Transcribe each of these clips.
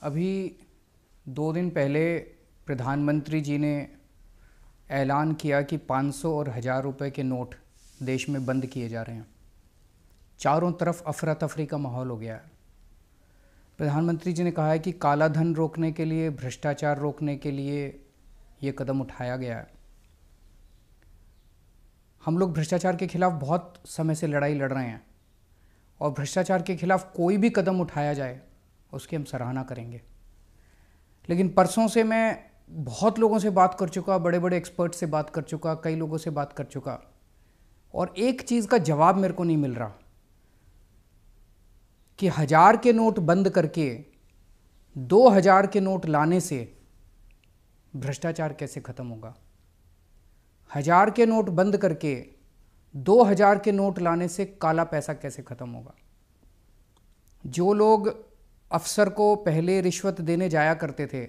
अभी 2 दिन पहले प्रधानमंत्री जी ने ऐलान किया कि 500 और 1000 रुपये के नोट देश में बंद किए जा रहे हैं। चारों तरफ अफरा तफरी का माहौल हो गया है। प्रधानमंत्री जी ने कहा है कि काला धन रोकने के लिए, भ्रष्टाचार रोकने के लिए ये कदम उठाया गया है। हम लोग भ्रष्टाचार के खिलाफ बहुत समय से लड़ाई लड़ रहे हैं और भ्रष्टाचार के खिलाफ कोई भी कदम उठाया जाए उसकी हम सराहना करेंगे। लेकिन परसों से मैं बहुत लोगों से बात कर चुका, बड़े बड़े एक्सपर्ट से बात कर चुका, कई लोगों से बात कर चुका, और एक चीज़ का जवाब मेरे को नहीं मिल रहा कि 1000 के नोट बंद करके 2000 के नोट लाने से भ्रष्टाचार कैसे खत्म होगा। 1000 के नोट बंद करके 2000 के नोट लाने से काला पैसा कैसे खत्म होगा। जो लोग अफसर को पहले रिश्वत देने जाया करते थे,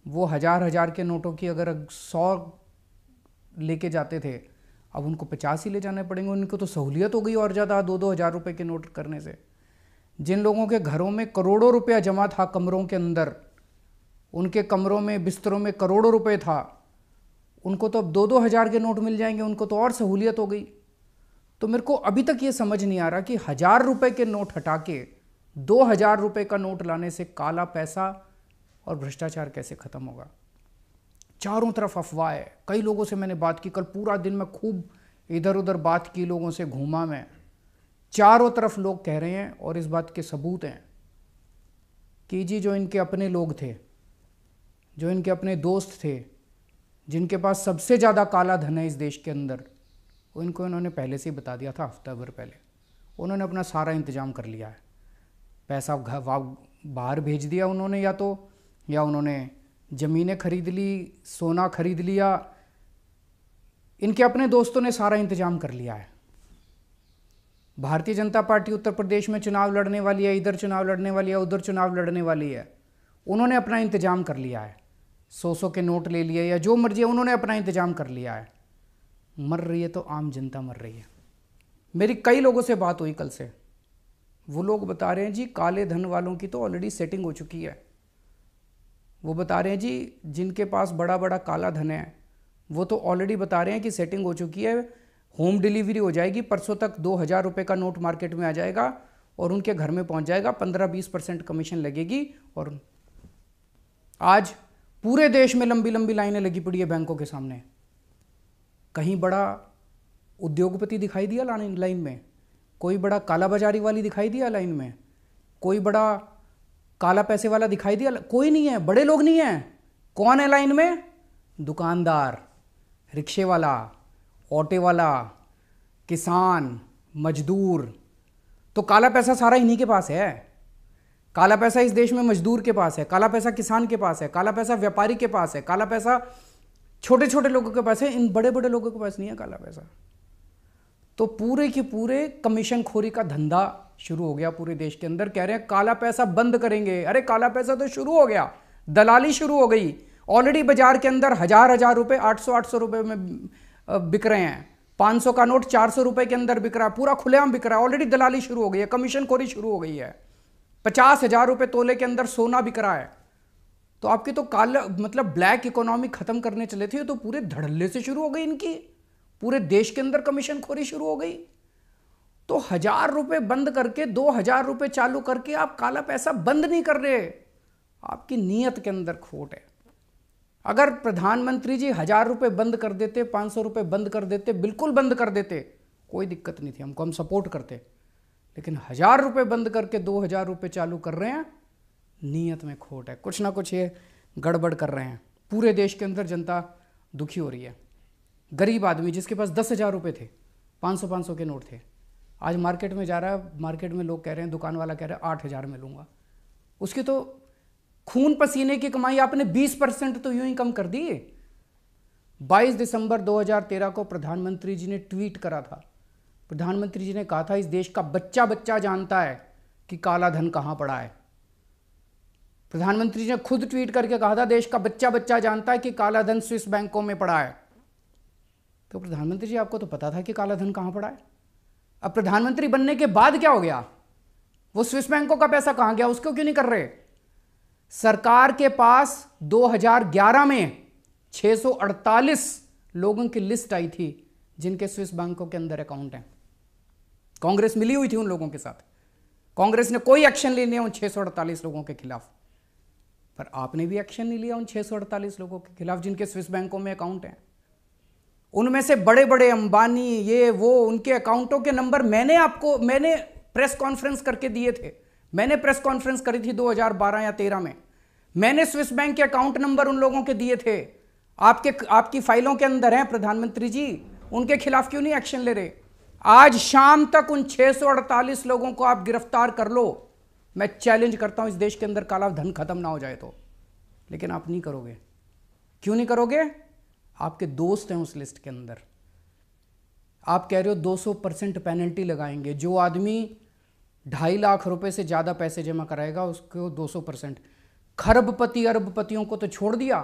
वो 1000 के नोटों की अगर 100 लेके जाते थे, अब उनको 50 ही ले जाने पड़ेंगे। उनको तो सहूलियत हो गई और ज़्यादा 2-2 हज़ार रुपये के नोट करने से। जिन लोगों के घरों में करोड़ों रुपया जमा था कमरों के अंदर, उनके कमरों में, बिस्तरों में करोड़ों रुपए था, उनको तो अब 2-2 हज़ार के नोट मिल जाएंगे, उनको तो और सहूलियत हो गई। तो मेरे को अभी तक ये समझ नहीं आ रहा कि 1000 रुपये के नोट हटा के 2000 रुपये का नोट लाने से काला पैसा और भ्रष्टाचार कैसे खत्म होगा। चारों तरफ अफवाह है। कई लोगों से मैंने बात की, कल पूरा दिन मैं खूब इधर उधर बात की, लोगों से घूमा मैं। चारों तरफ लोग कह रहे हैं और इस बात के सबूत हैं कि जी जो इनके अपने लोग थे, जो इनके अपने दोस्त थे, जिनके पास सबसे ज़्यादा काला धन है इस देश के अंदर, उनको इन्होंने पहले से ही बता दिया था, हफ्ता भर पहले। उन्होंने अपना सारा इंतजाम कर लिया है। पैसा बाहर भेज दिया उन्होंने, या उन्होंने ज़मीनें खरीद ली, सोना खरीद लिया। इनके अपने दोस्तों ने सारा इंतजाम कर लिया है। भारतीय जनता पार्टी उत्तर प्रदेश में चुनाव लड़ने वाली है, इधर चुनाव लड़ने वाली है, उधर चुनाव लड़ने वाली है। उन्होंने अपना इंतजाम कर लिया है। 100 के नोट ले लिए या जो मर्जी है, उन्होंने अपना इंतजाम कर लिया है। मर रही है तो आम जनता मर रही है। मेरी कई लोगों से बात हुई कल से, वो लोग बता रहे हैं जी काले धन वालों की तो ऑलरेडी सेटिंग हो चुकी है। वो बता रहे हैं जी जिनके पास बड़ा बड़ा काला धन है वो तो ऑलरेडी बता रहे हैं कि सेटिंग हो चुकी है, होम डिलीवरी हो जाएगी, परसों तक 2000 रुपये का नोट मार्केट में आ जाएगा और उनके घर में पहुंच जाएगा, 15-20% कमीशन लगेगी। और आज पूरे देश में लंबी लंबी लाइनें लगी पड़ी है बैंकों के सामने। कहीं बड़ा उद्योगपति दिखाई दिया लाइन में? कोई बड़ा काला बाजारी वाली दिखाई दिया लाइन में? कोई बड़ा काला पैसे वाला दिखाई दिया? कोई नहीं है, बड़े लोग नहीं है। कौन है लाइन में? दुकानदार, रिक्शे वाला, ऑटो वाला, किसान, मजदूर। तो काला पैसा सारा इन्हीं के पास है। काला पैसा इस देश में मजदूर के पास है, काला पैसा किसान के पास है, काला पैसा व्यापारी के पास है, काला पैसा छोटे छोटे लोगों के पास है। इन बड़े बड़े लोगों के पास नहीं है काला पैसा। तो पूरे के पूरे कमीशन खोरी का धंधा शुरू हो गया पूरे देश के अंदर। कह रहे हैं काला पैसा बंद करेंगे। अरे काला पैसा तो शुरू हो गया, दलाली शुरू हो गई। ऑलरेडी बाजार के अंदर 1000 रुपए 800 रुपए में बिक रहे हैं। 500 का नोट 400 रुपए के अंदर बिक रहा है, पूरा खुलेआम बिक रहा है। ऑलरेडी दलाली शुरू हो गई है, कमीशन खोरी शुरू हो गई है। 50,000 रुपए तोले के अंदर सोना बिक रहा है। तो आपकी तो काला मतलब ब्लैक इकोनॉमी खत्म करने चले थे, तो पूरे धड़ल्ले से शुरू हो गई इनकी। पूरे देश के अंदर कमीशन खोरी शुरू हो गई। तो 1000 रुपए बंद करके 2000 रुपए चालू करके आप काला पैसा बंद नहीं कर रहे। आपकी नीयत के अंदर खोट है। अगर प्रधानमंत्री जी 1000 रुपए बंद कर देते, 500 रुपए बंद कर देते, बिल्कुल बंद कर देते, कोई दिक्कत नहीं थी, हमको हम सपोर्ट करते। लेकिन 1000 रुपए बंद करके 2000 रुपए चालू कर रहे हैं, नीयत में खोट है। कुछ ना कुछ ये गड़बड़ कर रहे हैं। पूरे देश के अंदर जनता दुखी हो रही है। गरीब आदमी जिसके पास 10,000 रुपये थे, 500 के नोट थे, आज मार्केट में जा रहा है, मार्केट में लोग कह रहे हैं, दुकान वाला कह रहा है 8,000 में लूँगा। उसकी तो खून पसीने की कमाई आपने 20% तो यूं ही कम कर दी। 22 दिसंबर 2013 को प्रधानमंत्री जी ने ट्वीट करा था। प्रधानमंत्री जी ने कहा था इस देश का बच्चा बच्चा जानता है कि काला धन कहाँ पड़ा है। प्रधानमंत्री जी ने खुद ट्वीट करके कहा था देश का बच्चा बच्चा जानता है कि काला धन स्विस बैंकों में पड़ा है। तो प्रधानमंत्री जी आपको तो पता था कि काला धन कहाँ पड़ा है। अब प्रधानमंत्री बनने के बाद क्या हो गया? वो स्विस बैंकों का पैसा कहाँ गया? उसको क्यों नहीं कर रहे? सरकार के पास 2011 में 648 लोगों की लिस्ट आई थी जिनके स्विस बैंकों के अंदर अकाउंट हैं। कांग्रेस मिली हुई थी उन लोगों के साथ। कांग्रेस ने कोई एक्शन नहीं लिया उन 648 लोगों के खिलाफ, पर आपने भी एक्शन नहीं लिया उन 648 लोगों के खिलाफ जिनके स्विस बैंकों में अकाउंट हैं। उनमें से बड़े बड़े अंबानी, ये वो, उनके अकाउंटों के नंबर मैंने प्रेस कॉन्फ्रेंस करके दिए थे। मैंने प्रेस कॉन्फ्रेंस करी थी 2012 या 13 में। मैंने स्विस बैंक के अकाउंट नंबर उन लोगों के दिए थे। आपकी फाइलों के अंदर हैं प्रधानमंत्री जी। उनके खिलाफ क्यों नहीं एक्शन ले रहे? आज शाम तक उन 648 लोगों को आप गिरफ्तार कर लो। मैं चैलेंज करता हूं इस देश के अंदर काला धन खत्म ना हो जाए तो। लेकिन आप नहीं करोगे। क्यों नहीं करोगे? आपके दोस्त हैं उस लिस्ट के अंदर। आप कह रहे हो 200% पेनल्टी लगाएंगे। जो आदमी 2.5 लाख रुपए से ज्यादा पैसे जमा कराएगा उसको 200%। खरबपति अरबपतियों को तो छोड़ दिया,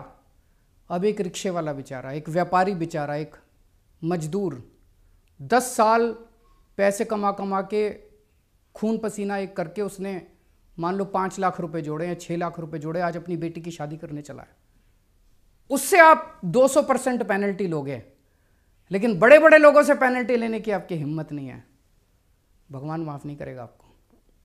अब एक रिक्शे वाला बेचारा, एक व्यापारी बेचारा, एक मजदूर 10 साल पैसे कमा कमा के खून पसीना एक करके उसने मान लो 5 लाख रुपए जोड़े या 6 लाख रुपए जोड़े, आज अपनी बेटी की शादी करने चला है। उससे आप 200% पेनल्टी लोगे, लेकिन बड़े बड़े लोगों से पेनल्टी लेने की आपकी हिम्मत नहीं है। भगवान माफ नहीं करेगा आपको।